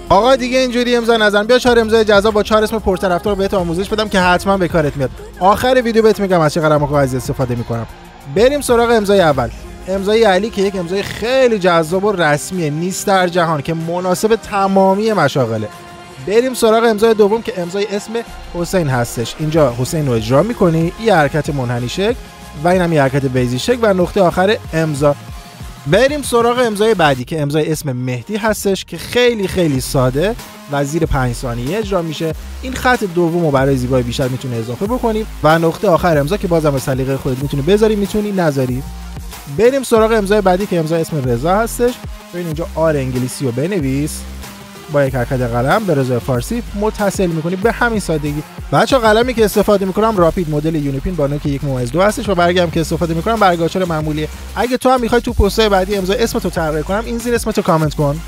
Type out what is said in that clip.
آقا دیگه اینجوری امضا نزن، بیا 4 امضای جذاب با 4 اسم پرطرفدار بهت آموزش بدم که حتما به کارت میاد. آخر ویدیو بهت میگم از چه قلم و کاغذی استفاده میکنم. بریم سراغ امضای اول، امضای علی که یک امضای خیلی جذاب و رسمیه، نیست در جهان، که مناسب تمامی مشاغله. بریم سراغ امضای دوم که امضای اسم حسین هستش. اینجا حسین رو اجرا میکنی، این حرکت منحنی شکل و اینم یه حرکت بیضی شکل و نقطه آخر امضا. بریم سراغ امضای بعدی که امضای اسم مهدی هستش که خیلی ساده و زیر 5 ثانیه اجرا میشه. این خط دومو برای زیبایی بیشتر میتونی اضافه بکنی و نقطه آخر امضا که بازم به سلیقه خودت میتونی بذاری، میتونی نذاری. بریم سراغ امضای بعدی که امضای اسم رضا هستش. ببین اینجا آر انگلیسی رو بنویس، با یک حرکت قلم به رضا فارسی متصل میکنی به همین سادگی. بچا قلمی که استفاده میکنم راپید مدل یونیپین با نوک 1.2 هستش و برگی هم که استفاده میکنم برگاچار معمولیه. اگه تو هم میخوای تو پست‌های بعدی امضای اسمتو تغییر کنم، این زیر اسمتو کامنت کن.